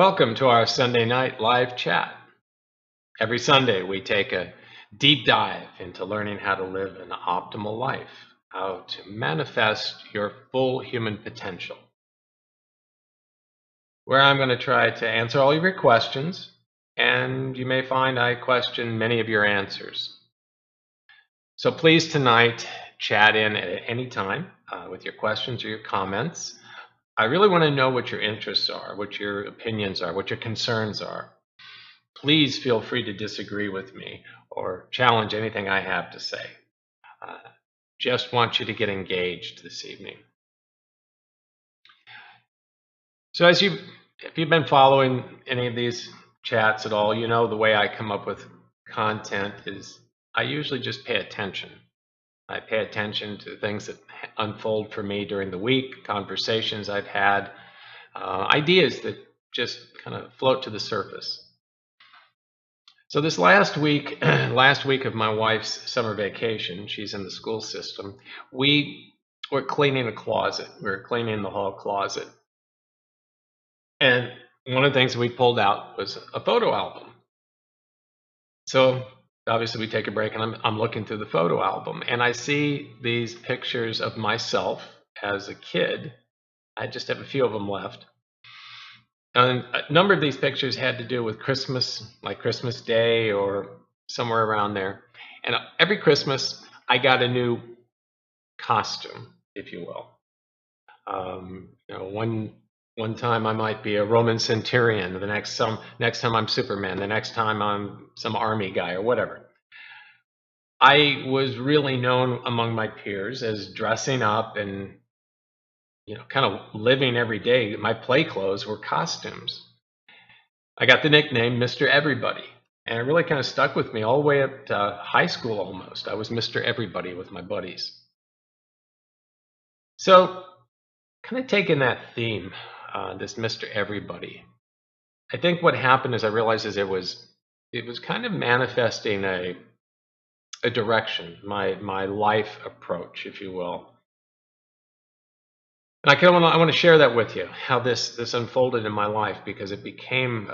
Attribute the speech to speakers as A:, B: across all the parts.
A: Welcome to our Sunday night live chat. Every Sunday, we take a deep dive into learning how to live an optimal life, how to manifest your full human potential. Where I'm going to try to answer all of your questions, and you may find I question many of your answers. So please tonight, chat in at any time with your questions or your comments. I really want to know what your interests are, what your opinions are, what your concerns are. Please feel free to disagree with me or challenge anything I have to say. Just want you to get engaged this evening. So if you've been following any of these chats at all, you know the way I come up with content is I usually just pay attention. I pay attention to things that unfold for me during the week, conversations I've had, ideas that just kind of float to the surface. So this last week of my wife's summer vacation, she's in the school system, we were cleaning a closet. We were cleaning the hall closet. And one of the things we pulled out was a photo album. So obviously we take a break and I'm looking through the photo album and I see these pictures of myself as a kid. I just have a few of them left. And a number of these pictures had to do with Christmas, like Christmas Day or somewhere around there. And every Christmas, I got a new costume, if you will. One time I might be a Roman centurion. The next time I'm Superman. The next time I'm some army guy or whatever. I was really known among my peers as dressing up and kind of living every day. My play clothes were costumes. I got the nickname Mr. Everybody, and it really kind of stuck with me all the way up to high school almost. I was Mr. Everybody with my buddies. So kind of taking that theme, this Mr. Everybody, I think what happened is I realized it was kind of manifesting a direction, my life approach, if you will. And I want to share that with you, how this unfolded in my life, because it became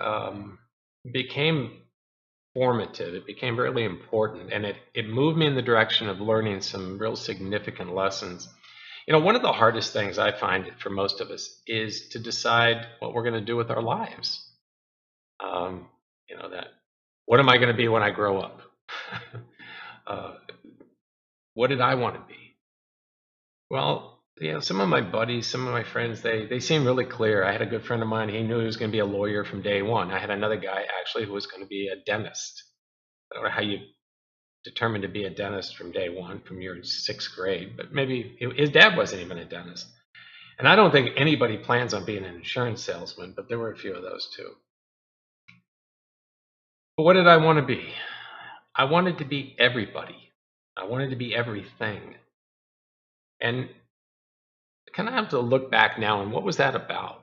A: formative. It became really important, and it moved me in the direction of learning some real significant lessons. One of the hardest things I find for most of us is to decide what we're going to do with our lives. What am I going to be when I grow up? What did I want to be? Well, some of my buddies, some of my friends, they seem really clear. I had a good friend of mine. He knew he was going to be a lawyer from day one. I had another guy actually who was going to be a dentist. I don't know how you determined to be a dentist from day one, from your 6th grade, but maybe his dad wasn't even a dentist. And I don't think anybody plans on being an insurance salesman, but there were a few of those too. But what did I want to be? I wanted to be everybody. I wanted to be everything. And kind of have to look back now and what was that about?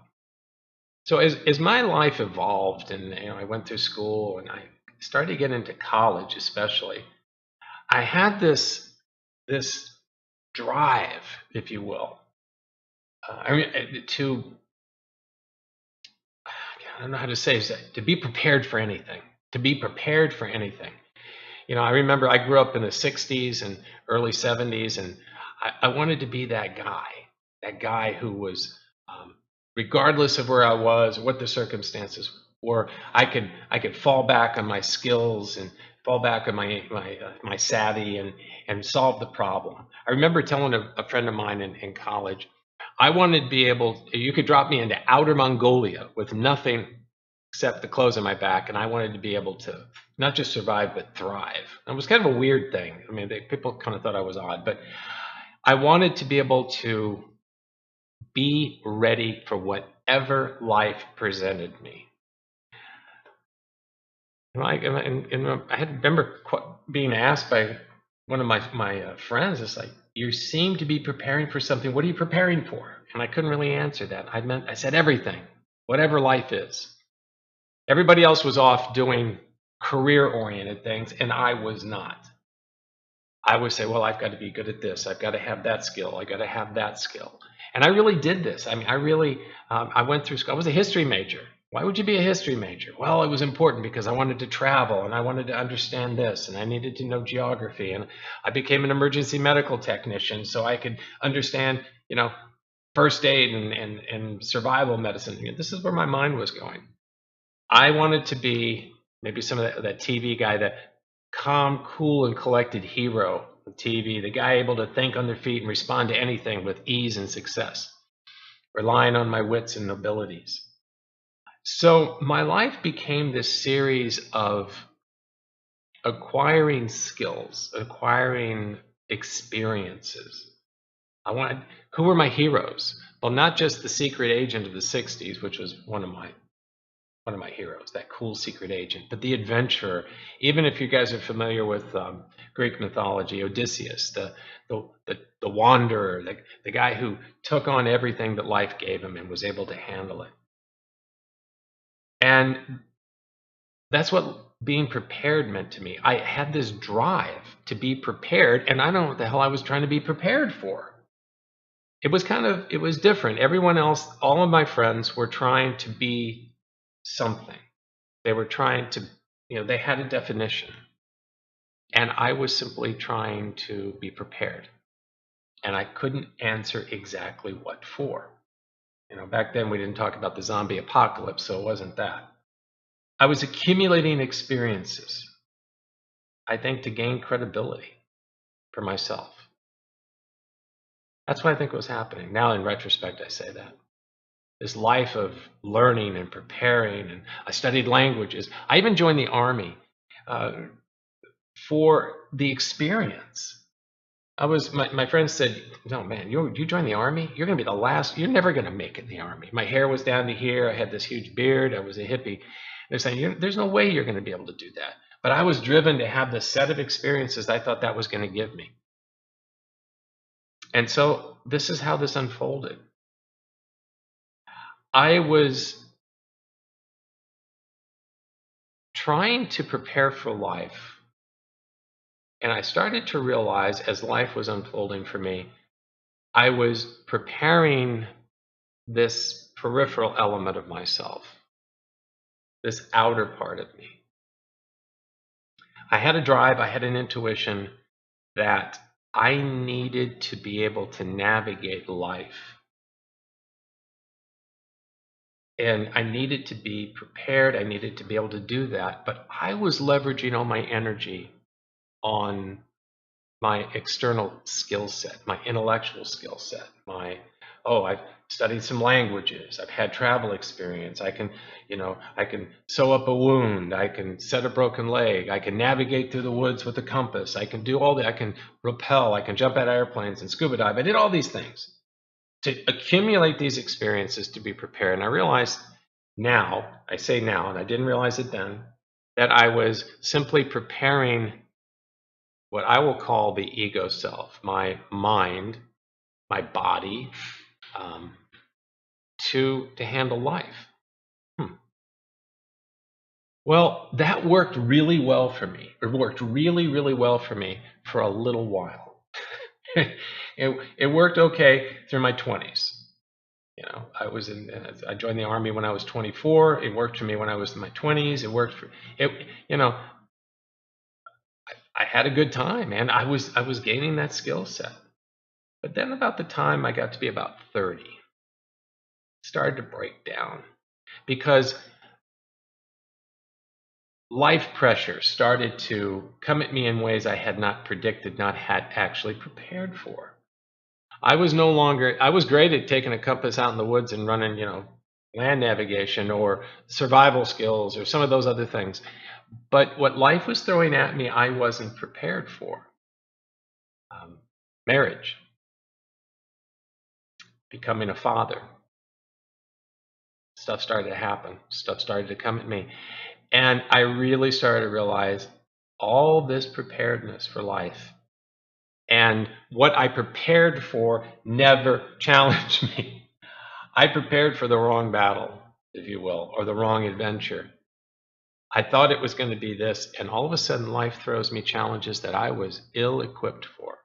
A: So as my life evolved and I went through school and I started to get into college especially, I had this drive, if you will, I don't know how to say it, to be prepared for anything, I remember I grew up in the 60s and early 70s, and I wanted to be that guy who was, regardless of where I was, what the circumstances were, I could fall back on my skills and fall back on my savvy and solve the problem. I remember telling a friend of mine in college, I wanted to be able, you could drop me into outer Mongolia with nothing except the clothes on my back, and I wanted to be able to not just survive but thrive. It was kind of a weird thing. I mean, people kind of thought I was odd, but I wanted to be able to be ready for whatever life presented me. I remember being asked by one of my friends, it's like, you seem to be preparing for something. What are you preparing for? And I couldn't really answer that. I said everything, whatever life is. Everybody else was off doing career-oriented things, and I was not. I would say, well, I've got to be good at this. I've got to have that skill. I've got to have that skill. And I really did this. I mean, I went through school. I was a history major. Why would you be a history major? Well, it was important because I wanted to travel and I wanted to understand this and I needed to know geography. And I became an emergency medical technician so I could understand, first aid and survival medicine. This is where my mind was going. I wanted to be maybe some of that TV guy, that calm, cool, and collected hero of TV, the guy able to think on their feet and respond to anything with ease and success, relying on my wits and abilities. So my life became this series of acquiring skills, acquiring experiences. Who were my heroes? Well, not just the secret agent of the 60s, which was one of my heroes, that cool secret agent, but the adventurer. Even if you guys are familiar with Greek mythology, Odysseus, the wanderer, the guy who took on everything that life gave him and was able to handle it. And that's what being prepared meant to me. I had this drive to be prepared, and I don't know what the hell I was trying to be prepared for. It was different. Everyone else, all of my friends were trying to be something. They were trying to, they had a definition. And I was simply trying to be prepared. And I couldn't answer exactly what for. Back then we didn't talk about the zombie apocalypse, so it wasn't that. I was accumulating experiences, I think, to gain credibility for myself. That's what I think was happening. Now, in retrospect, I say that. This life of learning and preparing, and I studied languages. I even joined the Army for the experience. My friend said, "No, man, you join the Army, you're going to be the last, you're never going to make it in the Army." My hair was down to here. I had this huge beard. I was a hippie. They're saying, "There's no way you're going to be able to do that." But I was driven to have this set of experiences I thought that was going to give me. And so this is how this unfolded. I was trying to prepare for life. And I started to realize as life was unfolding for me, I was preparing this peripheral element of myself, this outer part of me. I had a drive, I had an intuition that I needed to be able to navigate life. And I needed to be prepared, I needed to be able to do that, but I was leveraging all my energy on my external skill set, my intellectual skill set, I've studied some languages, I've had travel experience, I can sew up a wound, I can set a broken leg, I can navigate through the woods with a compass, I can do all that, I can rappel, I can jump out of airplanes and scuba dive. I did all these things to accumulate these experiences to be prepared. And I realized now, I say now, and I didn't realize it then, that I was simply preparing what I will call the ego self, my mind, my body, to handle life. Well, that worked really well for me. It worked really, really well for me for a little while. It worked okay through my 20s. I joined the Army when I was 24. It worked for me when I was in my 20s. It worked for it. I had a good time, man. I was gaining that skill set. But then about the time I got to be about 30, it started to break down because life pressure started to come at me in ways I had not predicted, not had actually prepared for. I was great at taking a compass out in the woods and running, land navigation or survival skills or some of those other things. But what life was throwing at me, I wasn't prepared for. Marriage, becoming a father. Stuff started to happen. Stuff started to come at me. And I really started to realize all this preparedness for life and what I prepared for never challenged me. I prepared for the wrong battle, if you will, or the wrong adventure. I thought it was going to be this, and all of a sudden life throws me challenges that I was ill-equipped for.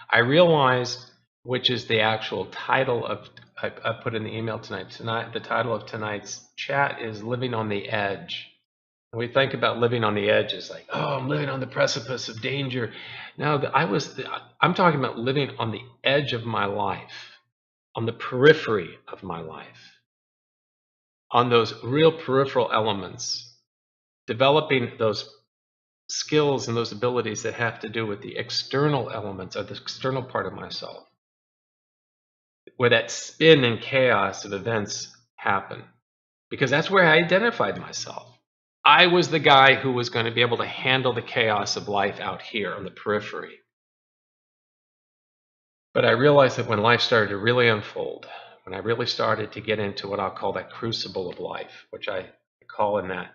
A: I realized which is the actual title of, I put in the email tonight. The title of tonight's chat is Living on the Edge. And we think about living on the edge as like, oh, I'm living on the precipice of danger. No, I'm talking about living on the edge of my life, on the periphery of my life, on those real peripheral elements, developing those skills and those abilities that have to do with the external elements of the external part of myself, where that spin and chaos of events happen. Because that's where I identified myself. I was the guy who was going to be able to handle the chaos of life out here on the periphery. But I realized that when life started to really unfold, when I really started to get into what I'll call that crucible of life, which I call in that,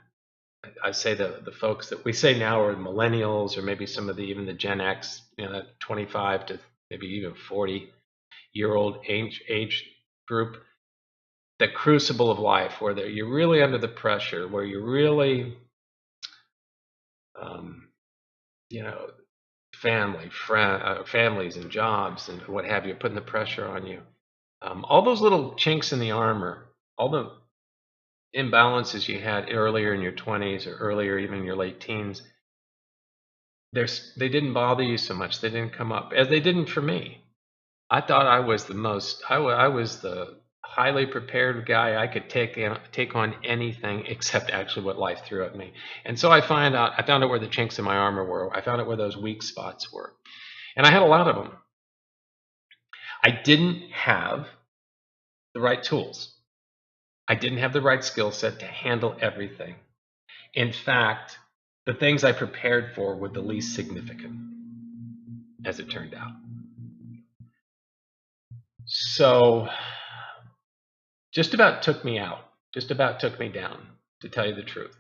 A: I say the folks that we say now are millennials, or maybe some of even the Gen X, that 25 to maybe even 40-year-old age group, the crucible of life, where you're really under the pressure, where you're really, families and jobs and what have you, putting the pressure on you. All those little chinks in the armor, all the imbalances you had earlier in your 20s or earlier even in your late teens, they didn't bother you so much. They didn't come up, as they didn't for me. I thought I was I was the highly prepared guy. I could take on anything except actually what life threw at me. And so I found out where the chinks in my armor were. I found out where those weak spots were. And I had a lot of them. I didn't have the right tools. I didn't have the right skill set to handle everything. In fact, the things I prepared for were the least significant, as it turned out. So just about took me out, just about took me down, to tell you the truth.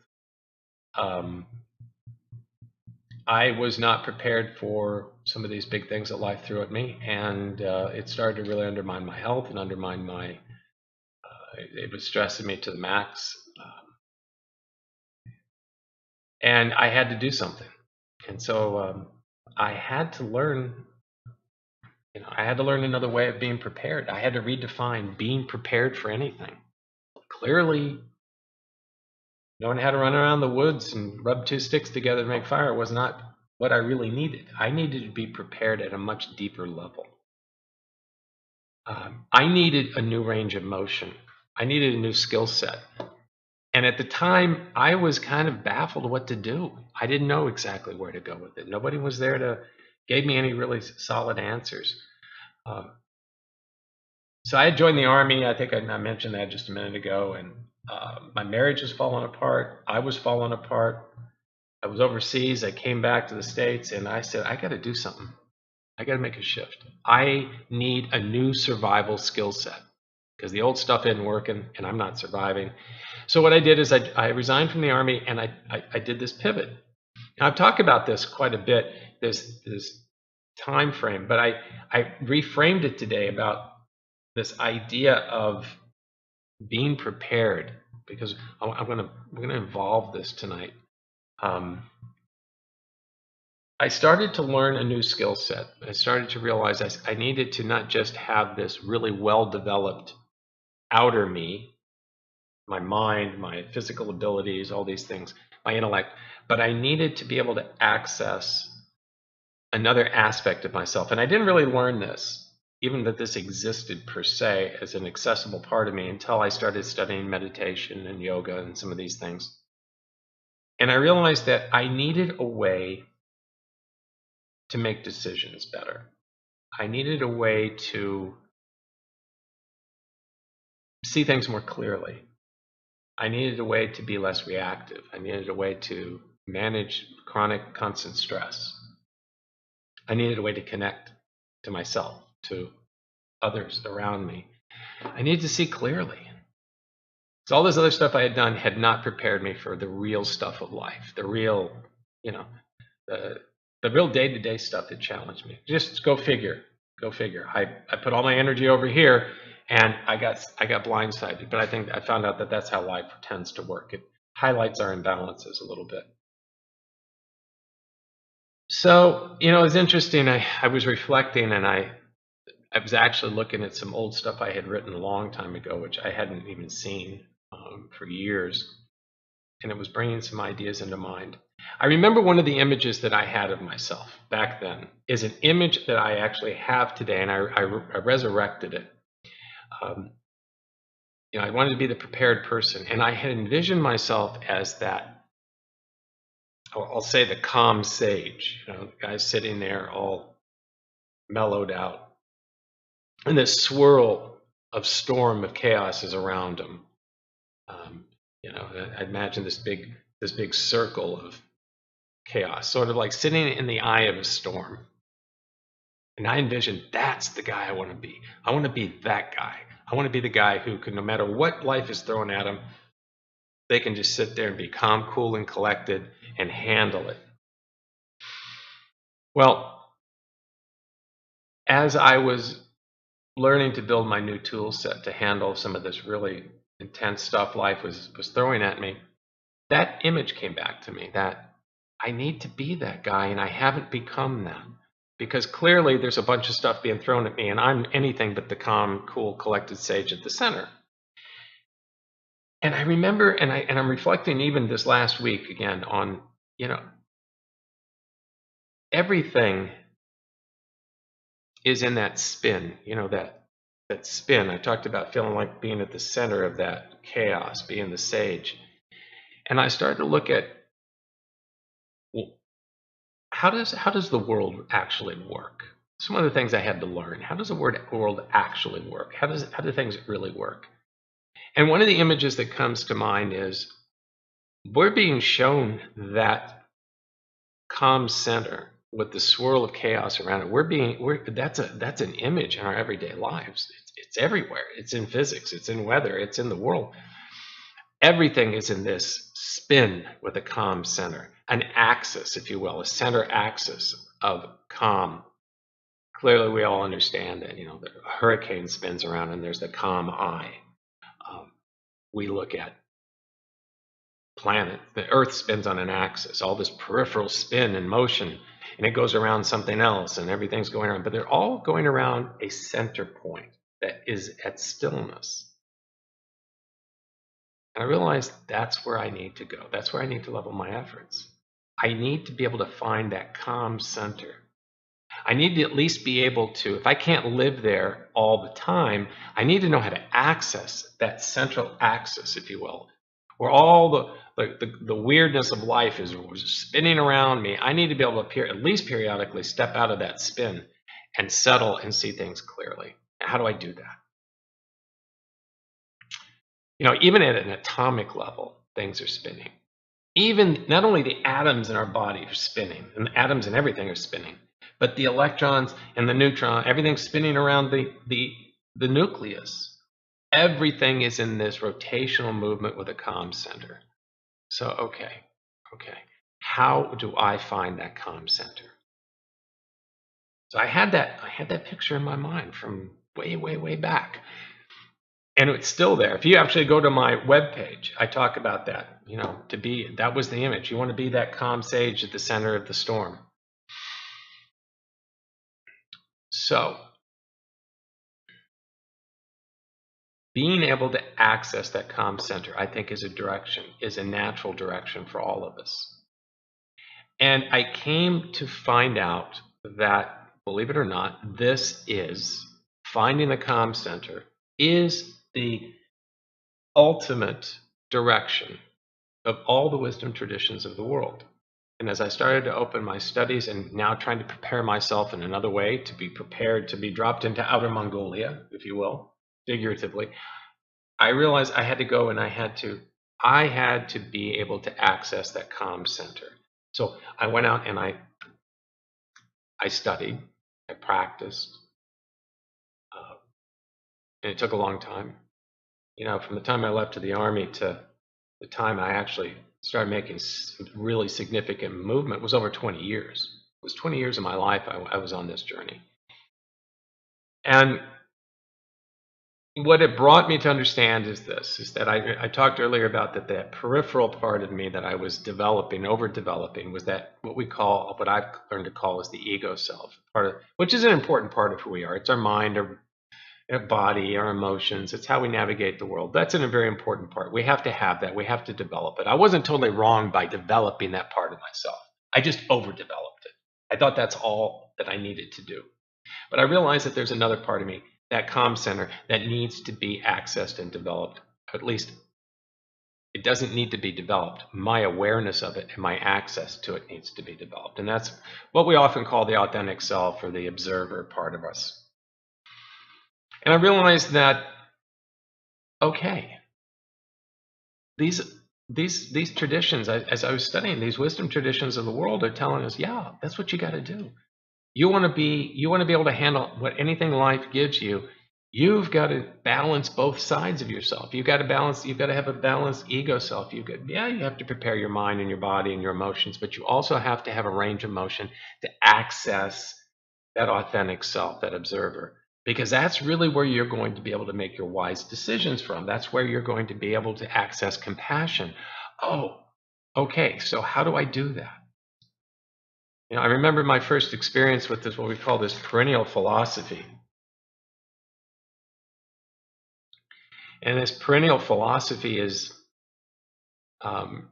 A: I was not prepared for some of these big things that life threw at me, and it started to really undermine my health and undermine my, it was stressing me to the max. And I had to do something. And so I had to learn, I had to learn another way of being prepared. I had to redefine being prepared for anything. Clearly, knowing how to run around the woods and rub two sticks together to make fire was not what I really needed. I needed to be prepared at a much deeper level. I needed a new range of motion. I needed a new skill set. And at the time, I was kind of baffled what to do. I didn't know exactly where to go with it. Nobody was there to give me any really solid answers. So I had joined the Army. I think I mentioned that just a minute ago. And my marriage was falling apart. I was falling apart. I was overseas. I came back to the States, and I said, I got to do something. I got to make a shift. I need a new survival skill set because the old stuff isn't working, and I'm not surviving. So what I did is I resigned from the Army, and I did this pivot. Now, I've talked about this quite a bit, this time frame, but I reframed it today about this idea of being prepared, because we're going to evolve this tonight. I started to learn a new skill set. I started to realize I needed to not just have this really well-developed outer me, my mind, my physical abilities, all these things, my intellect, but I needed to be able to access another aspect of myself. And I didn't really learn this, even that this existed per se as an accessible part of me, until I started studying meditation and yoga and some of these things. And I realized that I needed a way to make decisions better. I needed a way to see things more clearly. I needed a way to be less reactive. I needed a way to manage chronic, constant stress. I needed a way to connect to myself, to others around me. I needed to see clearly. So all this other stuff I had done had not prepared me for the real stuff of life, the real, the real day-to-day stuff that challenged me. Just go figure. Go figure. I put all my energy over here, and I got blindsided. But I found out that that's how life tends to work. It highlights our imbalances a little bit. So, it's interesting. I was reflecting, and I was actually looking at some old stuff I had written a long time ago, which I hadn't even seen for years, and it was bringing some ideas into mind. I remember one of the images that I had of myself back then is an image that I actually have today, and I resurrected it. I wanted to be the prepared person, and I had envisioned myself as that. I'll say the calm sage, the guy sitting there all mellowed out, and this swirl of storm of chaos is around him. I imagine this big circle of chaos, sort of like sitting in the eye of a storm. And I envision that's the guy I want to be. I want to be that guy. I want to be the guy who can, no matter what life is throwing at him, they can just sit there and be calm, cool, and collected and handle it. Well, as I was learning to build my new tool set to handle some of this really intense stuff life was throwing at me, that image came back to me that I need to be that guy, and I haven't become that. Because clearly there's a bunch of stuff being thrown at me, and I'm anything but the calm, cool, collected sage at the center. And I remember, and I'm reflecting even this last week again on, everything is in that spin, that spin. I talked about feeling like being at the center of that chaos, being the sage. And I started to look at, well, how does the world actually work? Some of the things I had to learn. How does the world actually work? How do things really work? And one of the images that comes to mind is we're being shown that calm center with the swirl of chaos around it. That's an image in our everyday lives. It's everywhere. It's in physics. It's in weather. It's in the world. Everything is in this spin with a calm center, an axis, if you will, a center axis of calm. Clearly, we all understand that, the hurricane spins around and there's the calm eye. We look at planet, the Earth spins on an axis, all this peripheral spin and motion, and it goes around something else, and everything's going around, but they're all going around a center point that is at stillness. And I realized that's where I need to go. That's where I need to level my efforts. I need to be able to find that calm center. I need to at least be able to, if I can't live there all the time, I need to know how to access that central axis, if you will, where all the weirdness of life is spinning around me. I need to be able to at least periodically step out of that spin and settle and see things clearly. How do I do that? Even at an atomic level, things are spinning. Even not only the atoms in our body are spinning, and the atoms in everything are spinning, but the electrons and the neutron, everything's spinning around the nucleus. Everything is in this rotational movement with a calm center. So, okay. How do I find that calm center? So I had that picture in my mind from way, way, way back. And it's still there. If you actually go to my webpage, I talk about that, that was the image. You want to be that calm sage at the center of the storm. So being able to access that calm center, I think, is a natural direction for all of us. And I came to find out that, believe it or not, finding the calm center is the ultimate direction of all the wisdom traditions of the world. And as I started to open my studies and now trying to prepare myself in another way to be prepared to be dropped into outer Mongolia, if you will, figuratively, I realized I had to go and I had to be able to access that calm center. So I went out and I studied, I practiced, and it took a long time. From the time I left to the Army to the time I actually started making really significant movement was over 20 years. It was 20 years of my life I was on this journey. And what it brought me to understand is this, is that I talked earlier about that peripheral part of me that I was developing, overdeveloping, was that what I've learned to call is the ego self, which is an important part of who we are. It's our mind, our body, our emotions. It's how we navigate the world. That's a very important part. We have to have that. We have to develop it. I wasn't totally wrong by developing that part of myself. I just overdeveloped it. I thought that's all that I needed to do. But I realized that there's another part of me, that calm center, that needs to be accessed and developed. At least it doesn't need to be developed. My awareness of it and my access to it needs to be developed. And that's what we often call the authentic self, or the observer part of us. And I realized that, okay, these traditions, as I was studying, these wisdom traditions of the world are telling us, yeah, that's what you got to do. You want to be able to handle anything life gives you. You've got to balance both sides of yourself. You've got to have a balanced ego self. You have to prepare your mind and your body and your emotions, but you also have to have a range of motion to access that authentic self, that observer, because that's really where you're going to be able to make your wise decisions from. That's where you're going to be able to access compassion. Oh, okay, so how do I do that? I remember my first experience with this, what we call this perennial philosophy. And this perennial philosophy is, I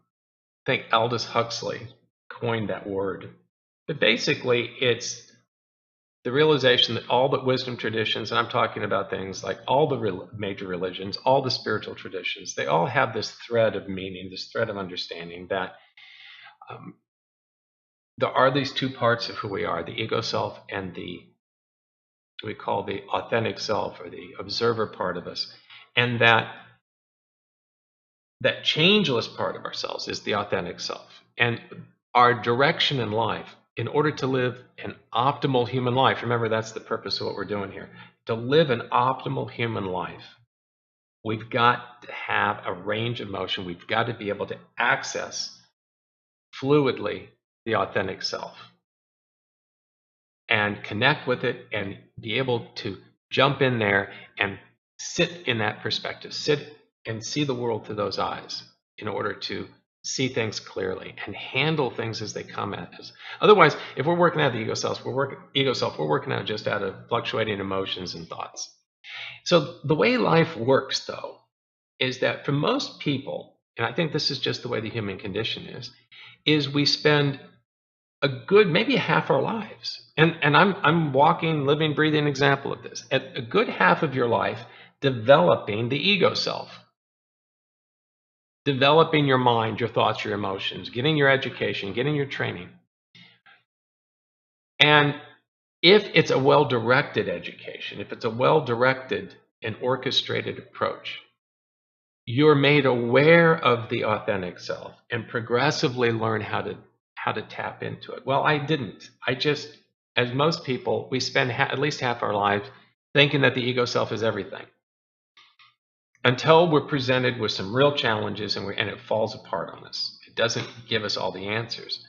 A: think Aldous Huxley coined that word. But basically, it's the realization that all the wisdom traditions, and I'm talking about things like all the major religions, all the spiritual traditions, they all have this thread of meaning, this thread of understanding that there are these two parts of who we are, the ego self and we call the authentic self, or the observer part of us. And that changeless part of ourselves is the authentic self. And our direction in life, in order to live an optimal human life, remember that's the purpose of what we're doing here, to live an optimal human life, we've got to have a range of motion. We've got to be able to access fluidly the authentic self and connect with it, and be able to jump in there and sit in that perspective, sit and see the world through those eyes, in order to see things clearly and handle things as they come at us. Otherwise, if we're working out the ego self, we're working out just out of fluctuating emotions and thoughts. So the way life works, though, is that for most people, and I think this is just the way the human condition is we spend a good, maybe half our lives, and I'm walking, living, breathing example of this, at a good half of your life developing the ego self, developing your mind, your thoughts, your emotions, getting your education, getting your training. And if it's a well-directed education, if it's a well-directed and orchestrated approach, you're made aware of the authentic self and progressively learn how to tap into it. Well, I didn't. I just, as most people, we spend at least half our lives thinking that the ego self is everything, until we're presented with some real challenges and it falls apart on us. It doesn't give us all the answers.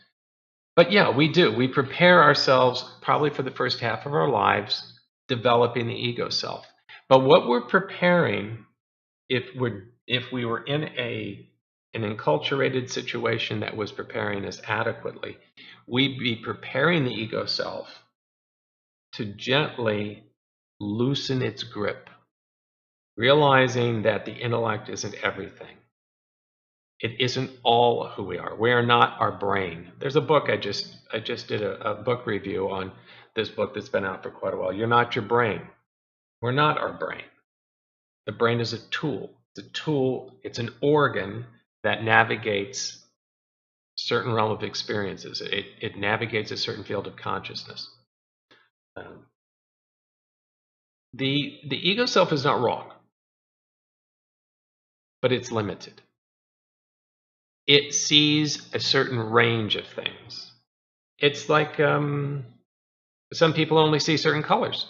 A: But yeah, we do. We prepare ourselves probably for the first half of our lives developing the ego self. But what we're preparing, if we were in an enculturated situation that was preparing us adequately, we'd be preparing the ego self to gently loosen its grip, realizing that the intellect isn't everything. It isn't all who we are. We are not our brain. There's a book, I just did a book review on this book that's been out for quite a while. You're not your brain. We're not our brain. The brain is a tool. It's a tool, it's an organ that navigates certain realm of experiences. It navigates a certain field of consciousness. The ego self is not wrong, but it's limited. It sees a certain range of things. It's like some people only see certain colors.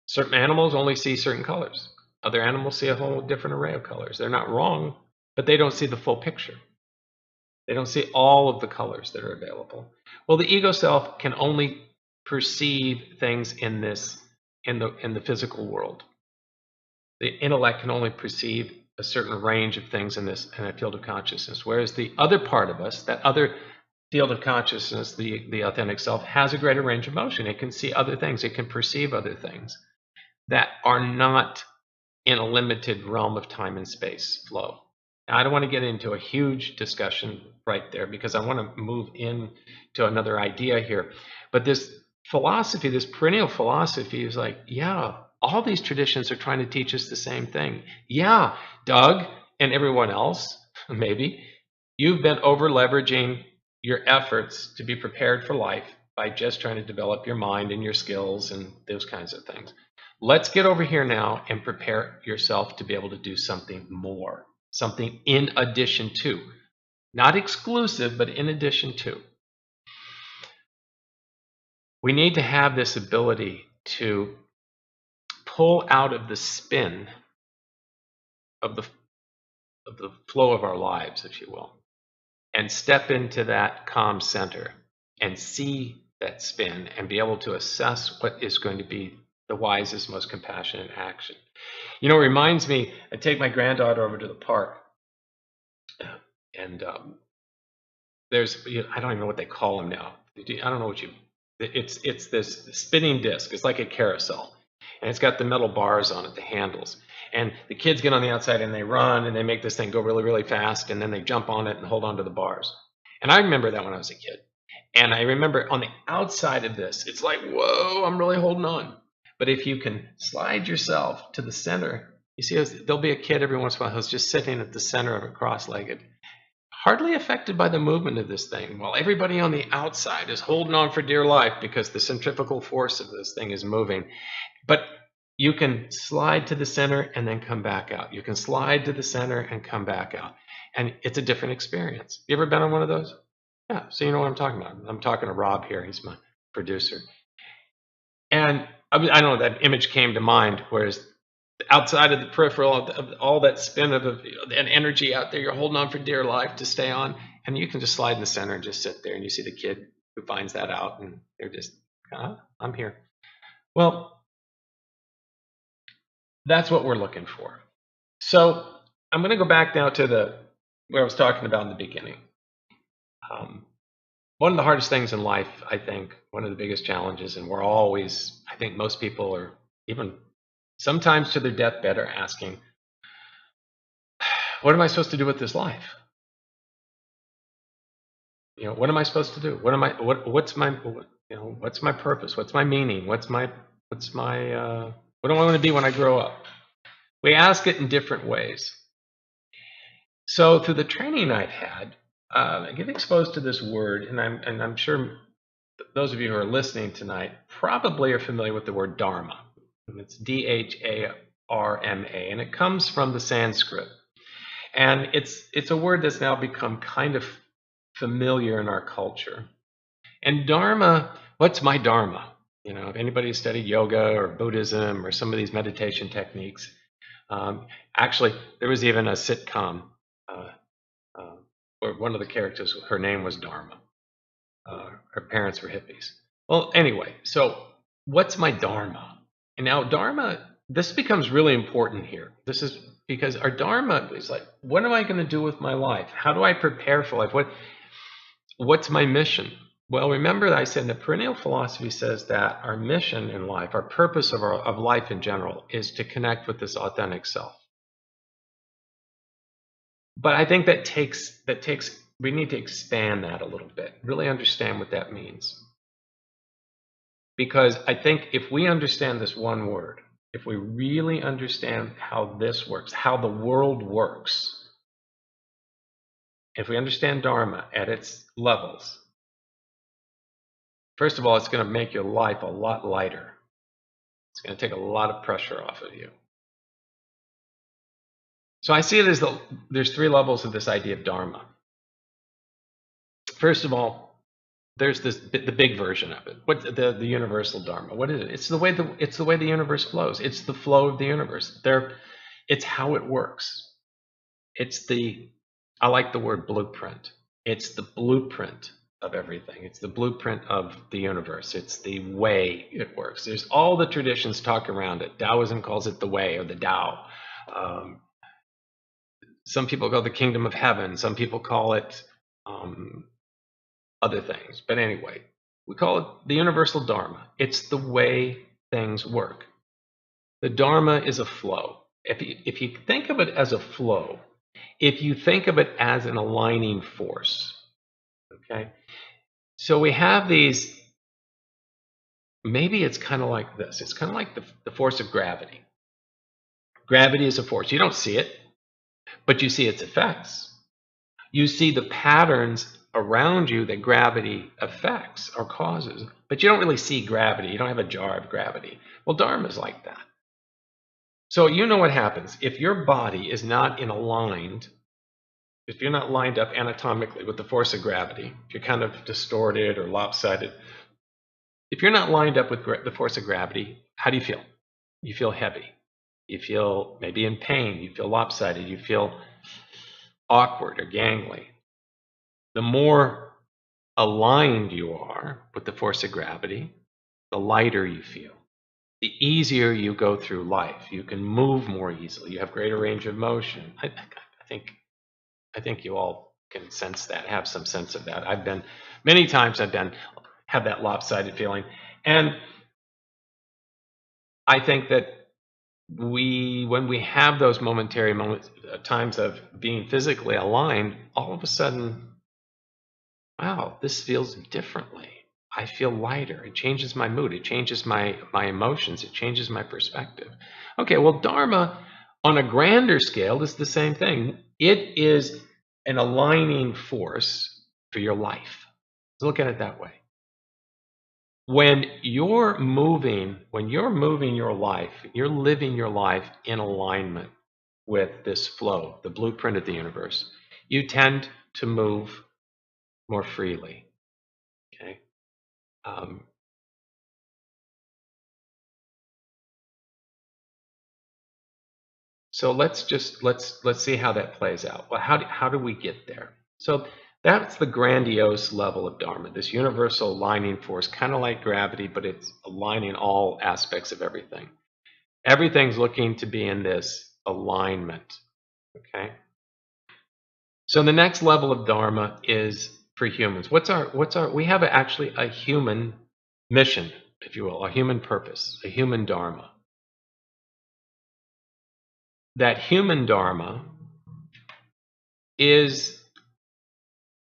A: Certain animals only see certain colors. Other animals see a whole different array of colors. They're not wrong, but they don't see the full picture. They don't see all of the colors that are available. Well, the ego self can only perceive things in the physical world. The intellect can only perceive a certain range of things in a field of consciousness, whereas the other part of us, that other field of consciousness, the authentic self, has a greater range of motion. It can see other things. It can perceive other things that are not in a limited realm of time and space flow. Now, I don't want to get into a huge discussion right there because I want to move into another idea here. But this philosophy, this perennial philosophy, is like, yeah, all these traditions are trying to teach us the same thing. Yeah, Doug and everyone else, maybe, you've been over leveraging your efforts to be prepared for life by just trying to develop your mind and your skills and those kinds of things. Let's get over here now and prepare yourself to be able to do something more, something in addition to, not exclusive, but in addition to. We need to have this ability to pull out of the spin of the flow of our lives, if you will, and step into that calm center and see that spin and be able to assess what is going to be the wisest, most compassionate action. You know, it reminds me, I take my granddaughter over to the park, and there's, I don't even know what they call them now. I don't know what it's this spinning disc. It's like a carousel, and it's got the metal bars on it, the handles. And the kids get on the outside and they run and they make this thing go really, really fast, and then they jump on it and hold on to the bars. And I remember that when I was a kid. And I remember on the outside of this, it's like, whoa, I'm really holding on. But if you can slide yourself to the center, you see, there'll be a kid every once in a while who's just sitting at the center of it, cross-legged, hardly affected by the movement of this thing, while everybody on the outside is holding on for dear life because the centrifugal force of this thing is moving. But you can slide to the center and then come back out. You can slide to the center and come back out. And it's a different experience. You ever been on one of those? Yeah, so you know what I'm talking about. I'm talking to Rob here. He's my producer. And I don't know, that image came to mind, whereas outside of the peripheral, of all that spin of an energy out there, you're holding on for dear life to stay on, and you can just slide in the center and just sit there, and you see the kid who finds that out, and they're just, I'm here. Well, that's what we're looking for. So I'm going to go back now to where I was talking about in the beginning. One of the hardest things in life, I think, one of the biggest challenges, and we're always, I think most people are even sometimes to their deathbed are asking, what am I supposed to do with this life? You know, what am I supposed to do? What's my purpose? What's my meaning? what do I want to be when I grow up? We ask it in different ways. So through the training I've had, I get exposed to this word, and I'm sure those of you who are listening tonight probably are familiar with the word dharma. It's D-H-A-R-M-A, and it comes from the Sanskrit. And it's a word that's now become kind of familiar in our culture. And dharma, what's my dharma? You know, if anybody studied yoga or Buddhism or some of these meditation techniques, actually, there was even a sitcom where one of the characters, her name was Dharma. Her parents were hippies. Well, anyway, so what's my dharma? And now dharma, this becomes really important here. This is because our dharma is like, what am I going to do with my life? How do I prepare for life? What's my mission? Well, remember that I said the perennial philosophy says that our mission in life, our purpose of life in general, is to connect with this authentic self. But I think we need to expand that a little bit, really understand what that means. Because I think if we understand this one word, if we really understand how this works, how the world works, if we understand Dharma at its levels, first of all, it's going to make your life a lot lighter. It's going to take a lot of pressure off of you. So I see it as there's three levels of this idea of Dharma. First of all, there's the big version of it. What the universal Dharma? What is it? It's the way the universe flows. It's the flow of the universe. It's how it works. I like the word blueprint. It's the blueprint of everything. It's the blueprint of the universe. It's the way it works. There's all the traditions talk around it. Taoism calls it the way or the Tao. Um, some people call it the kingdom of heaven. Some people call it other things. But anyway, we call it the universal Dharma. It's the way things work. The Dharma is a flow. If you think of it as a flow, if you think of it as an aligning force, okay? So we have these, maybe it's kind of like this. It's kind of like the force of gravity. Gravity is a force. You don't see it, but you see its effects. You see the patterns around you that gravity affects or causes, but you don't really see gravity. You don't have a jar of gravity. Well, Dharma is like that. So you know what happens if your body is not aligned, if you're not lined up anatomically with the force of gravity, if you're kind of distorted or lopsided, if you're not lined up with the force of gravity, how do you feel? You feel heavy. You feel maybe in pain. You feel lopsided. You feel awkward or gangly. The more aligned you are with the force of gravity, the lighter you feel. The easier you go through life. You can move more easily. You have greater range of motion. I think you all can sense that, have some sense of that. Many times have that lopsided feeling. And I think that when we have those momentary times of being physically aligned, all of a sudden, wow, this feels differently. I feel lighter. It changes my mood. It changes my emotions. It changes my perspective. Okay, well, Dharma on a grander scale is the same thing. It is an aligning force for your life. Look at it that way. When you're moving your life, you're living your life in alignment with this flow, the blueprint of the universe, you tend to move more freely. Okay. So let's see how that plays out. Well, how do we get there? So that's the grandiose level of Dharma, this universal aligning force, kind of like gravity, but it's aligning all aspects of everything. Everything's looking to be in this alignment. Okay. So the next level of Dharma is for humans. We have actually a human mission, if you will, a human purpose, a human Dharma. That human Dharma is,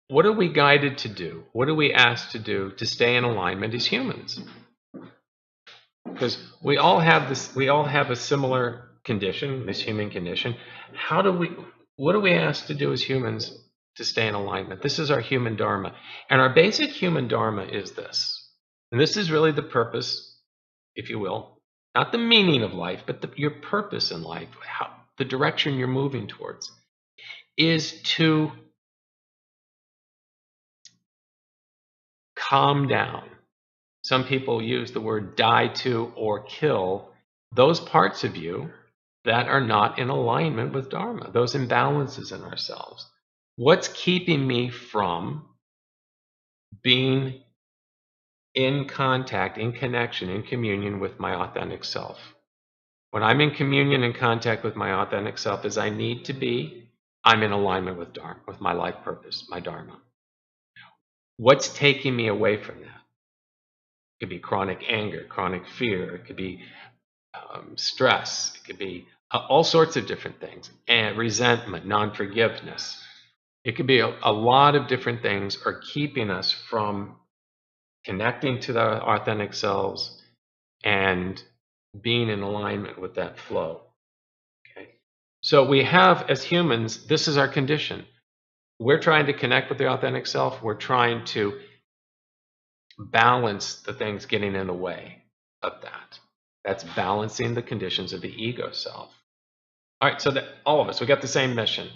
A: what are we guided to do? What are we asked to do to stay in alignment as humans? Because we all have a similar condition, this human condition. What are we asked to do as humans to stay in alignment? This is our human Dharma. And our basic human Dharma is this. And this is really the purpose, if you will, not the meaning of life, but your purpose in life, the direction you're moving towards, is to calm down. Some people use the word die to or kill those parts of you that are not in alignment with Dharma, those imbalances in ourselves. What's keeping me from being in contact, in connection, in communion with my authentic self? When I'm in communion and contact with my authentic self as I need to be, I'm in alignment with Dharma, with my life purpose, my Dharma. What's taking me away from that? It could be chronic anger, chronic fear. It could be stress. It could be all sorts of different things. And resentment, non-forgiveness. It could be a lot of different things are keeping us from connecting to the authentic selves and being in alignment with that flow. Okay. So we have, as humans, this is our condition. We're trying to connect with the authentic self. We're trying to balance the things getting in the way of that. That's balancing the conditions of the ego self. All right, so that all of us, we got the same mission.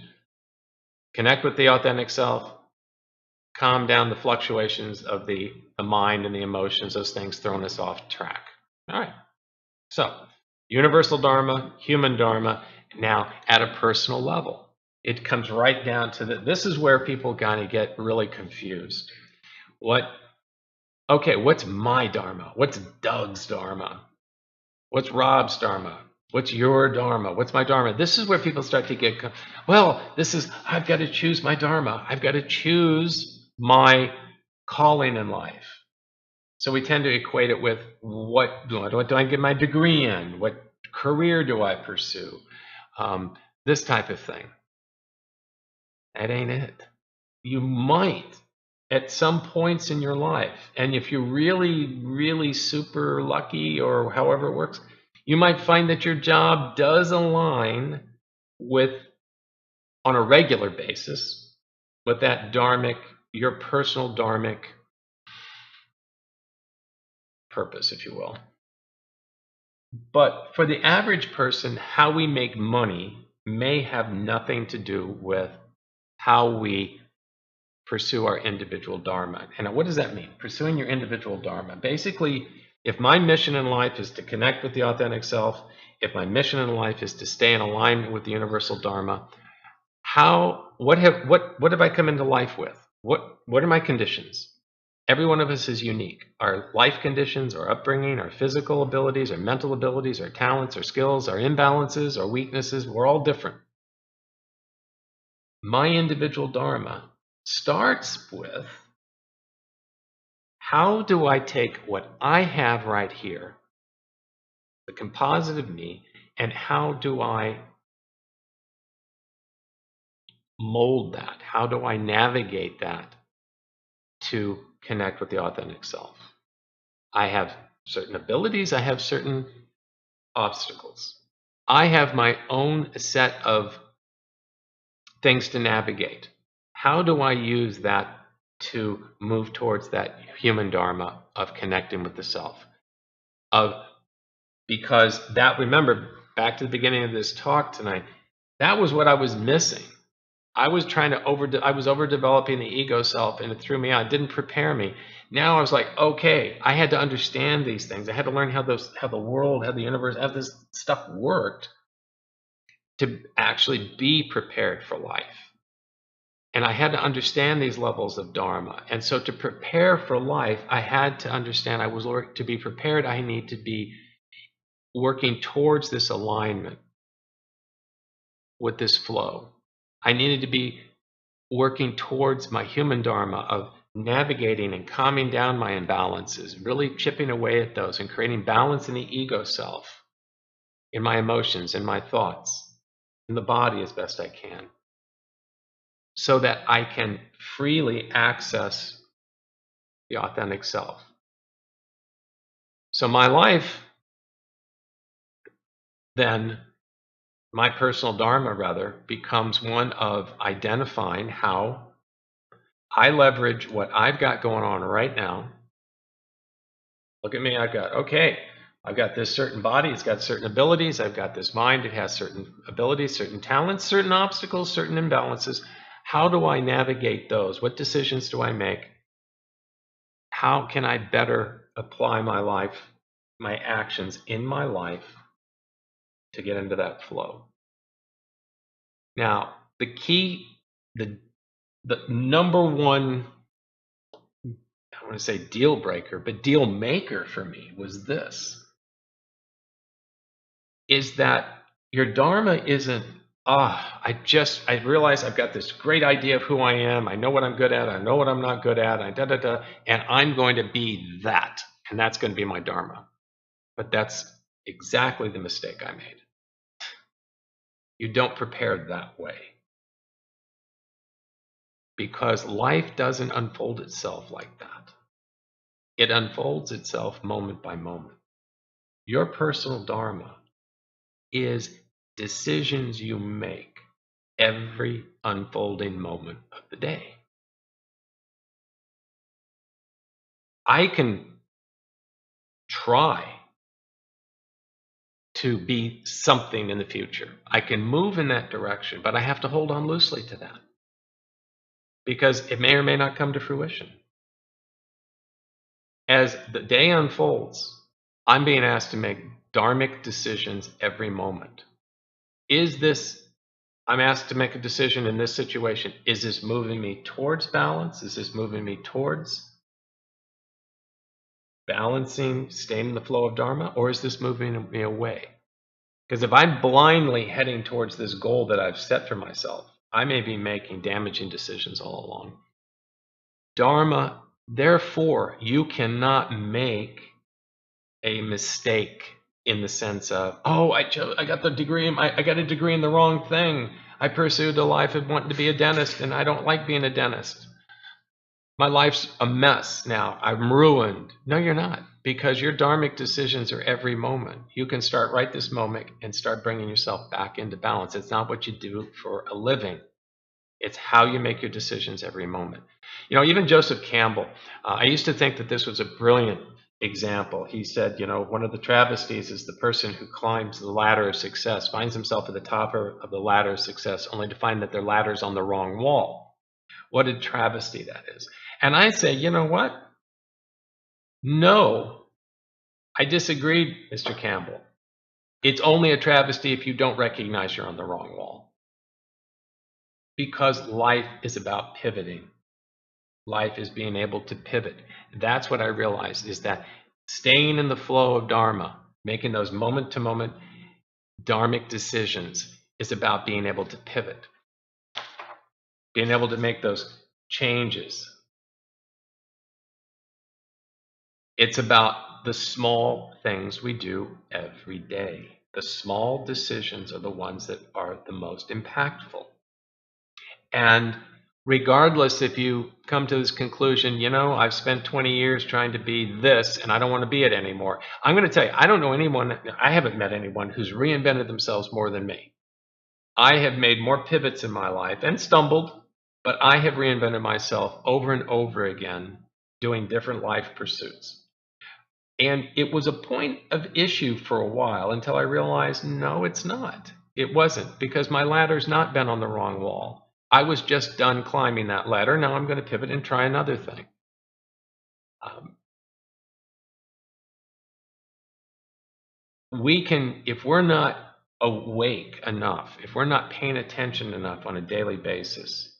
A: Connect with the authentic self, calm down the fluctuations of the mind and the emotions, those things throwing us off track. All right, so universal Dharma, human Dharma, now at a personal level. It comes right down to this is where people kind of get really confused. What's my Dharma? What's Doug's Dharma? What's Rob's Dharma? What's your Dharma? What's my Dharma? This is where people start to get, I've got to choose my Dharma. I've got to choose my calling in life. So we tend to equate it with what do I get my degree in? What career do I pursue? This type of thing. That ain't it. You might at some points in your life, and if you're really, really super lucky or however it works, you might find that your job does align with, on a regular basis, with that your personal dharmic purpose, if you will. But for the average person, how we make money may have nothing to do with how we pursue our individual dharma. And what does that mean? Pursuing your individual dharma. Basically, if my mission in life is to connect with the authentic self, if my mission in life is to stay in alignment with the universal dharma, what have I come into life with? What are my conditions? Every one of us is unique. Our life conditions, our upbringing, our physical abilities, our mental abilities, our talents, our skills, our imbalances, our weaknesses, we're all different. My individual dharma starts with, how do I take what I have right here, the composite of me, and how do I mold that? How do I navigate that to connect with the authentic self? I have certain abilities, I have certain obstacles. I have my own set of things to navigate. How do I use that to move towards that human dharma of connecting with the self? Because that, remember, back to the beginning of this talk tonight, that was what I was missing. I was overdeveloping the ego self, and it threw me out. It didn't prepare me. Now I was like, okay, I had to understand these things. I had to learn how the world, how the universe, how this stuff worked to actually be prepared for life. And I had to understand these levels of dharma. And so to prepare for life, I had to understand to be prepared, I need to be working towards this alignment with this flow. I needed to be working towards my human dharma of navigating and calming down my imbalances, really chipping away at those and creating balance in the ego self, in my emotions, in my thoughts, in the body as best I can, so that I can freely access the authentic self. So my life, then, my personal dharma rather, becomes one of identifying how I leverage what I've got going on right now. Look at me, I've got this certain body, it's got certain abilities, I've got this mind, it has certain abilities, certain talents, certain obstacles, certain imbalances. How do I navigate those? What decisions do I make? How can I better apply my life, my actions in my life to get into that flow? Now, the key, the number one, I want to say deal breaker, but deal maker for me was this, is that your dharma isn't, I realize I've got this great idea of who I am. I know what I'm good at. I know what I'm not good at. And I'm going to be that. And that's going to be my dharma. But that's exactly the mistake I made. You don't prepare that way. Because life doesn't unfold itself like that. It unfolds itself moment by moment. Your personal dharma is decisions you make every unfolding moment of the day. I can try to be something in the future. I can move in that direction, but I have to hold on loosely to that because it may or may not come to fruition. As the day unfolds, I'm being asked to make dharmic decisions every moment. I'm asked to make a decision in this situation. Is this moving me towards balance? Is this moving me towards balancing, staying in the flow of Dharma, or is this moving me away? Because if I'm blindly heading towards this goal that I've set for myself, I may be making damaging decisions all along. Dharma, therefore, you cannot make a mistake in the sense of, oh, I got the degree, I got a degree in the wrong thing. I pursued a life of wanting to be a dentist, and I don't like being a dentist. My life's a mess now. I'm ruined. No, you're not, because your dharmic decisions are every moment. You can start right this moment and start bringing yourself back into balance. It's not what you do for a living. It's how you make your decisions every moment. You know, even Joseph Campbell, I used to think that this was a brilliant example. He said, you know, one of the travesties is the person who climbs the ladder of success, finds himself at the top of the ladder of success, only to find that their ladder's on the wrong wall. What a travesty that is. And I say, you know what? No, I disagreed, Mr. Campbell. It's only a travesty if you don't recognize you're on the wrong wall. Because life is about pivoting. Life is being able to pivot. That's what I realized, is that staying in the flow of Dharma, making those moment-to-moment dharmic decisions, is about being able to pivot, being able to make those changes. It's about the small things we do every day. The small decisions are the ones that are the most impactful. And regardless if you come to this conclusion, you know, I've spent 20 years trying to be this and I don't want to be it anymore. I'm going to tell you, I don't know anyone, I haven't met anyone who's reinvented themselves more than me. I have made more pivots in my life and stumbled, but I have reinvented myself over and over again, doing different life pursuits. And it was a point of issue for a while until I realized, no, it's not. It wasn't, because my ladder's not been on the wrong wall. I was just done climbing that ladder. Now I'm going to pivot and try another thing. We can, if we're not awake enough, if we're not paying attention enough on a daily basis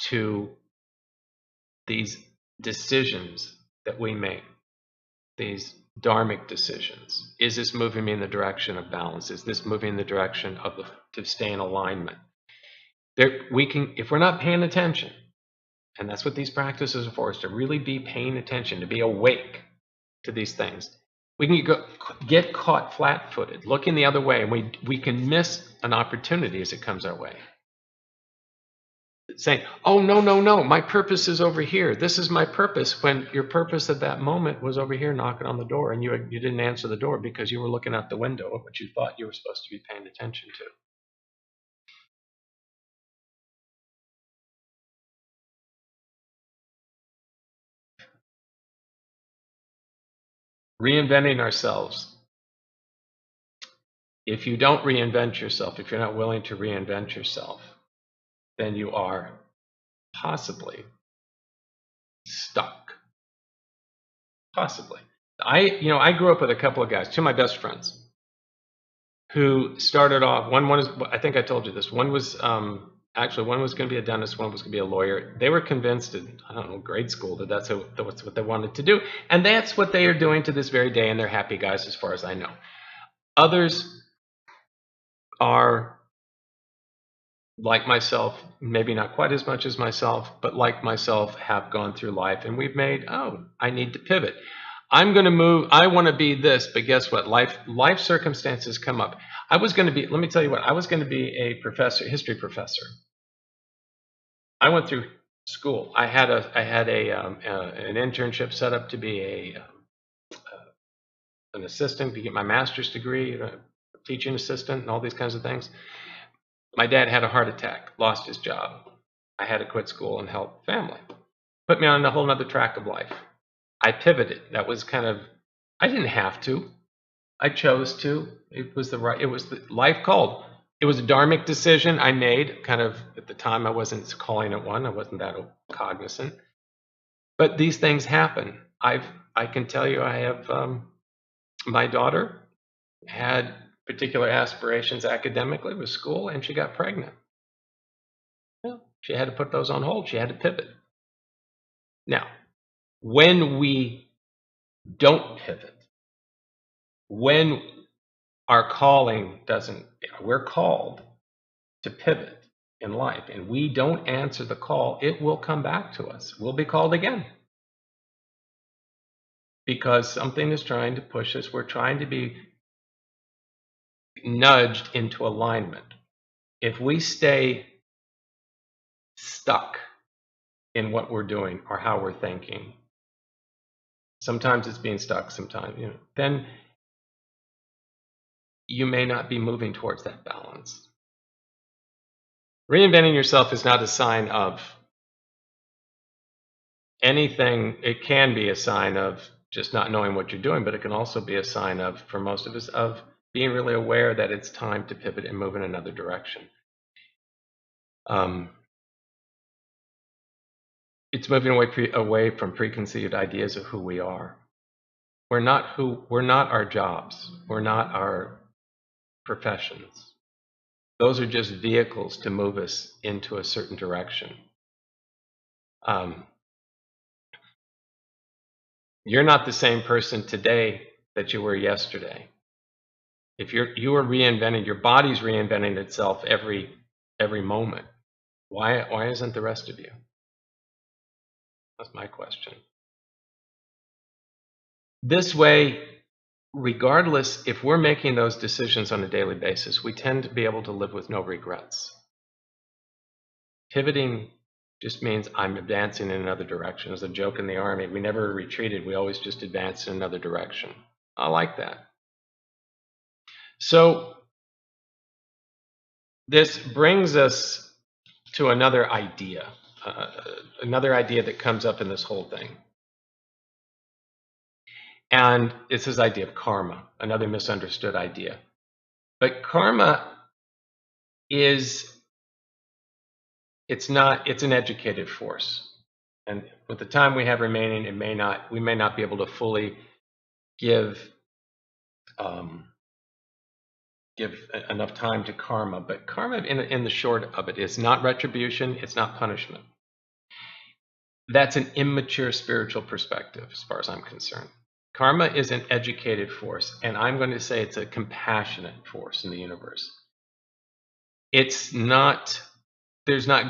A: to these decisions that we make, these dharmic decisions. Is this moving me in the direction of balance? Is this moving in the direction of to stay in alignment? There, we can, if we're not paying attention, and that's what these practices are for, is to really be paying attention, to be awake to these things. We can get caught flat-footed, looking the other way, and we can miss an opportunity as it comes our way. Saying, oh, no, no, no, my purpose is over here. This is my purpose, when your purpose at that moment was over here knocking on the door, and you didn't answer the door because you were looking out the window at what you thought you were supposed to be paying attention to. Reinventing ourselves. If you don't reinvent yourself, if you're not willing to reinvent yourself, then you are possibly stuck. Possibly. I grew up with a couple of guys, two of my best friends, who started off, one was, I think I told you this, one was one was going to be a dentist, one was going to be a lawyer. They were convinced in, I don't know, grade school that that's what they wanted to do. And that's what they are doing to this very day, and they're happy guys as far as I know. Others are like myself, maybe not quite as much as myself, but like myself, have gone through life, and we've made, oh, I need to pivot. I'm going to move. I want to be this, but guess what? Life circumstances come up. I was going to be, let me tell you what, I was going to be a professor, history professor. I went through school. I had an internship set up to be an assistant, to get my master's degree, a teaching assistant, and all these kinds of things. My dad had a heart attack, lost his job. I had to quit school and help family. Put me on a whole other track of life. I pivoted. That was kind of, I didn't have to. I chose to. It was the life called. It was a dharmic decision I made. Kind of at the time, I wasn't calling it one. I wasn't that cognizant. But these things happen. I can tell you, I have my daughter had particular aspirations academically with school, and she got pregnant. Well, she had to put those on hold. She had to pivot. Now, when we Don't pivot. When our calling doesn't, we're called to pivot in life, and we don't answer the call, it will come back to us. We'll be called again because something is trying to push us. We're trying to be nudged into alignment. If we stay stuck in what we're doing or how we're thinking, sometimes it's being stuck, sometimes, then you may not be moving towards that balance. Reinventing yourself is not a sign of anything. It can be a sign of just not knowing what you're doing, but it can also be a sign of, for most of us, of being really aware that it's time to pivot and move in another direction. It's moving away from preconceived ideas of who we are. We're not our jobs. We're not our professions. Those are just vehicles to move us into a certain direction. You're not the same person today that you were yesterday. If you are reinventing, your body's reinventing itself every moment. Why isn't the rest of you? That's my question. This way, regardless, if we're making those decisions on a daily basis, we tend to be able to live with no regrets. Pivoting just means I'm advancing in another direction. As a joke in the Army, we never retreated, we always just advanced in another direction. I like that. So this brings us to another idea that comes up in this whole thing. And it's this idea of karma, another misunderstood idea. But karma it's an educated force. And with the time we have remaining, we may not be able to fully give enough time to karma. But karma, in the short of it, is not retribution, it's not punishment. That's an immature spiritual perspective, as far as I'm concerned. Karma is an educated force, and I'm going to say it's a compassionate force in the universe. There's not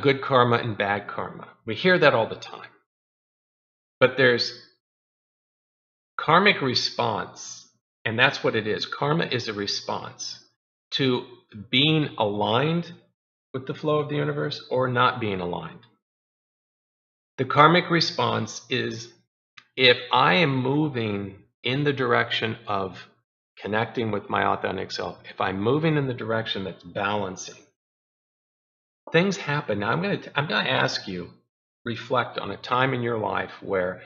A: good karma and bad karma. We hear that all the time. But there's karmic response, and that's what it is. Karma is a response to being aligned with the flow of the universe or not being aligned. The karmic response is if I am moving in the direction of connecting with my authentic self, if I'm moving in the direction that's balancing, things happen. Now I'm going to ask you, reflect on a time in your life where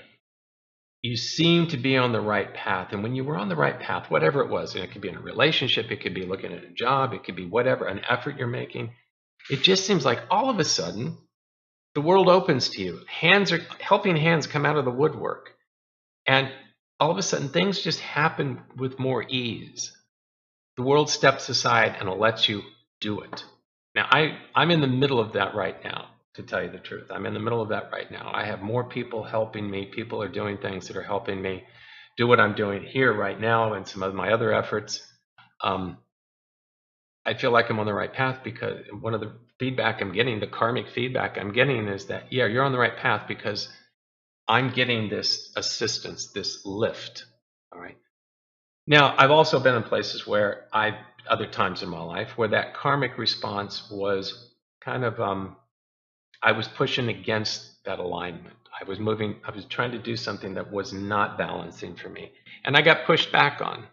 A: you seem to be on the right path. And when you were on the right path, whatever it was, and it could be in a relationship, it could be looking at a job, it could be whatever, an effort you're making, it just seems like all of a sudden the world opens to you. Helping hands come out of the woodwork. And all of a sudden things just happen with more ease. The world steps aside and it lets you do it. Now, I'm in the middle of that right now, to tell you the truth. I'm in the middle of that right now. I have more people helping me. People are doing things that are helping me do what I'm doing here right now and some of my other efforts. I feel like I'm on the right path because one of the feedback I'm getting, the karmic feedback I'm getting is that, yeah, you're on the right path because I'm getting this assistance, this lift. All right. Now, I've also been in places where other times in my life where that karmic response was kind of, I was pushing against that alignment. I was trying to do something that was not balancing for me. And I got pushed back on.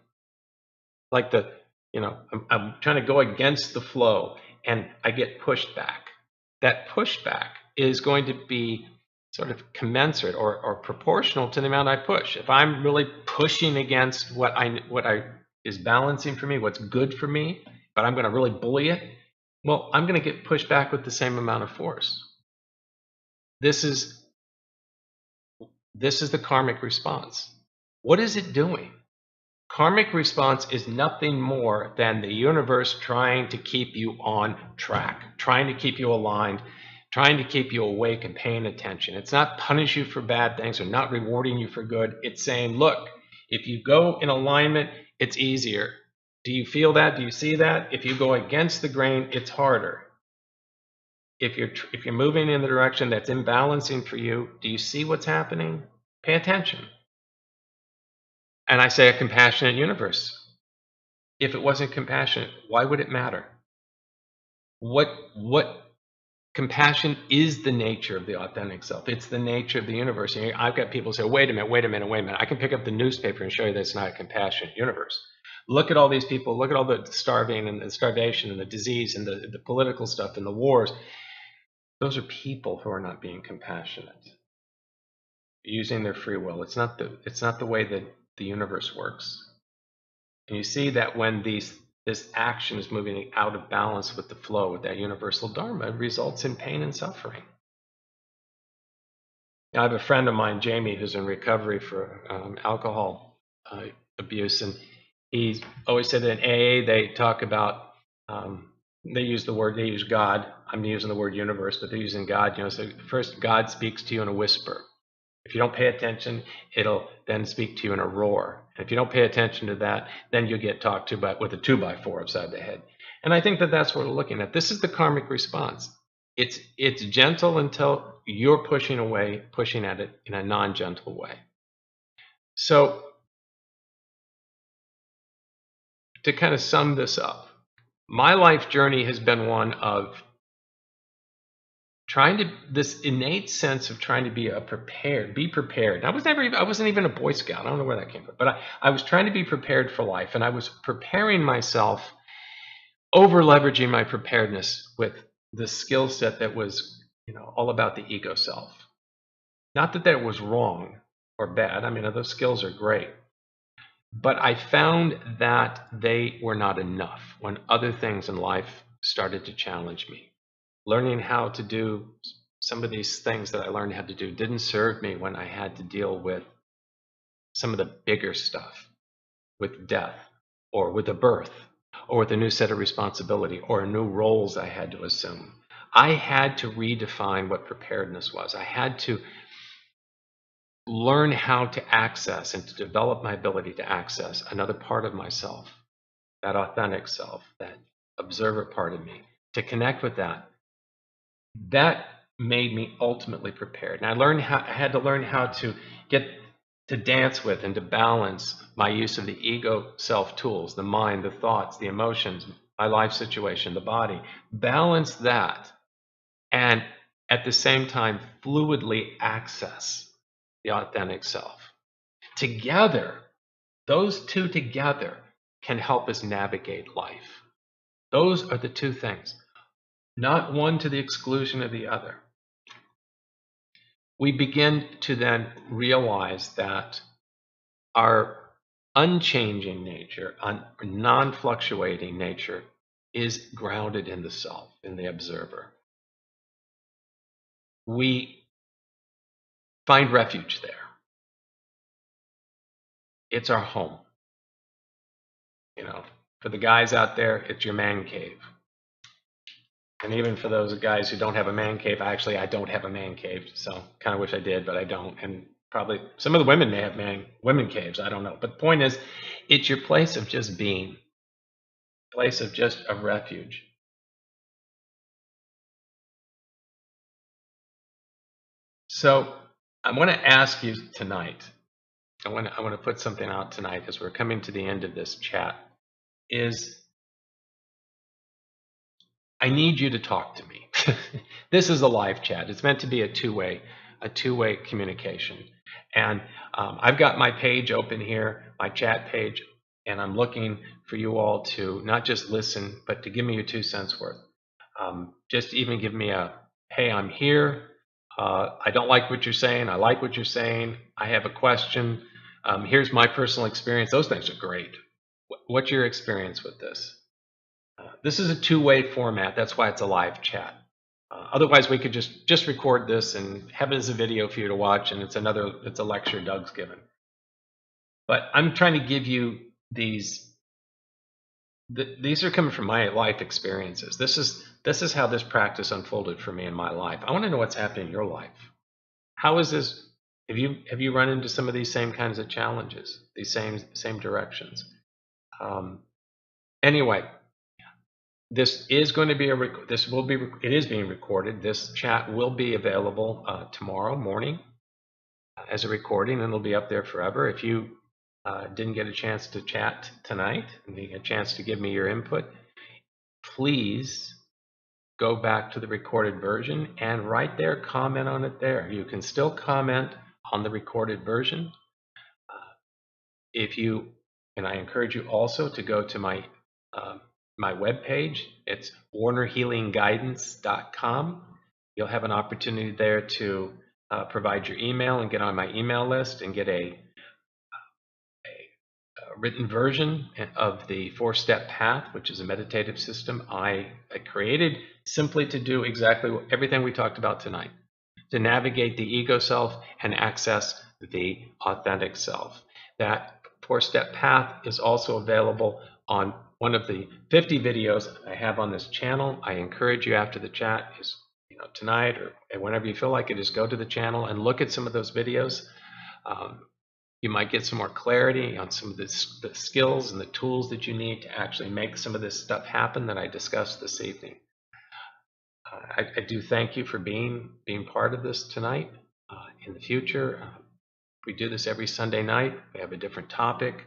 A: Like I'm trying to go against the flow and I get pushed back. That pushback is going to be sort of commensurate or proportional to the amount I push. If I'm really pushing against what is balancing for me, what's good for me, but I'm going to really bully it, well, I'm going to get pushed back with the same amount of force. This is the karmic response. What is it doing? Karmic response is nothing more than the universe trying to keep you on track, trying to keep you aligned, trying to keep you awake and paying attention. It's not punish you for bad things or not rewarding you for good. It's saying, look, If you go in alignment, it's easier. Do you feel that? Do you see that? If you go against the grain, it's harder. If you're moving in the direction that's imbalancing for you, do you see what's happening? Pay attention. And I say a compassionate universe. If it wasn't compassionate, why would it matter? What compassion is the nature of the authentic self. It's the nature of the universe. And I've got people say, wait a minute, wait a minute, wait a minute. I can pick up the newspaper and show you that it's not a compassionate universe. Look at all these people. Look at all the starving and the starvation and the disease and the political stuff and the wars. Those are people who are not being compassionate, using their free will. It's not the way that the universe works. And you see that when this action is moving out of balance with the flow, with that universal dharma, it results in pain and suffering. Now, I have a friend of mine, Jamie, who's in recovery for alcohol abuse, and he's always said that in AA they talk about they use God. I'm using the word universe, but they're using God. So first God speaks to you in a whisper. If you don't pay attention, it'll then speak to you in a roar. And if you don't pay attention to that, then you get talked to with a 2x4 upside the head. And I think that that's what we're looking at. This is the karmic response. It's gentle until you're pushing at it in a non-gentle way. So to kind of sum this up, my life journey has been one of this innate sense of trying to be prepared. I wasn't even a Boy Scout. I don't know where that came from, but I was trying to be prepared for life, and I was preparing myself, over leveraging my preparedness with the skill set that was, all about the ego self. Not that that was wrong or bad. I mean, those skills are great, but I found that they were not enough when other things in life started to challenge me. Learning how to do some of these things that I learned how to do didn't serve me when I had to deal with some of the bigger stuff, with death, or with a birth, or with a new set of responsibility, or new roles I had to assume. I had to redefine what preparedness was. I had to learn how to access and to develop my ability to access another part of myself, that authentic self, that observer part of me, to connect with that. That made me ultimately prepared. And I had to learn how to get to dance with and to balance my use of the ego self tools, the mind, the thoughts, the emotions, my life situation, the body. Balance that, and at the same time fluidly access the authentic self. Together, those two together can help us navigate life. Those are the two things, not one to the exclusion of the other. We begin to then realize that our unchanging nature, non-fluctuating nature, is grounded in the self, in the observer. We find refuge there. It's our home. For the guys out there, it's your man cave. And even for those guys who don't have a man cave, I don't have a man cave, so kind of wish I did, but I don't. And probably some of the women may have women caves, I don't know. But the point is, it's your place of just being, place of just a refuge. So I want to ask you tonight, I want to put something out tonight as we're coming to the end of this chat, is I need you to talk to me. This is a live chat. It's meant to be a two-way communication. And I've got my page open here, my chat page, and I'm looking for you all to not just listen, but to give me your 2 cents worth. Just even give me a, hey, I'm here. I don't like what you're saying. I like what you're saying. I have a question. Here's my personal experience. Those things are great. What's your experience with this? This is a two-way format. That's why it's a live chat. Otherwise, we could just record this and have it as a video for you to watch, and it's a lecture Doug's given. But I'm trying to give you these. These are coming from my life experiences. This is how this practice unfolded for me in my life. I want to know what's happening in your life. How is this Have you run into some of these same kinds of challenges, these same directions? Anyway, this is going to be it is being recorded. This chat will be available tomorrow morning as a recording, and it'll be up there forever. If you didn't get a chance to chat tonight and you get a chance to give me your input, please go back to the recorded version and right there comment on it there. You can still comment on the recorded version. And I encourage you also to go to my webpage. It's warnerhealingguidance.com. You'll have an opportunity there to provide your email and get on my email list and get a written version of the 4-step path, which is a meditative system I created simply to do exactly everything we talked about tonight, to navigate the ego self and access the authentic self. That 4-step path is also available on one of the 50 videos I have on this channel. I encourage you after the chat is tonight or whenever you feel like it, is go to the channel and look at some of those videos. You might get some more clarity on some of the skills and the tools that you need to actually make some of this stuff happen that I discussed this evening. I do thank you for being part of this tonight. In the future, we do this every Sunday night. We have a different topic.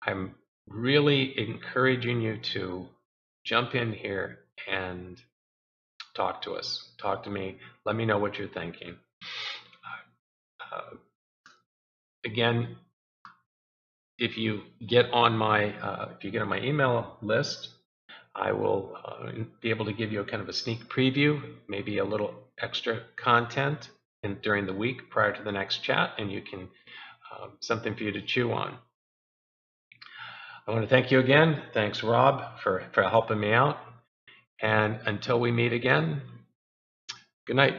A: I'm really encouraging you to jump in here and talk to us. Talk to me. Let me know what you're thinking. Again, if you get on my email list, I will be able to give you a kind of a sneak preview, maybe a little extra content during the week prior to the next chat, and you can something for you to chew on. I want to thank you again. Thanks, Rob, for helping me out. And until we meet again, good night.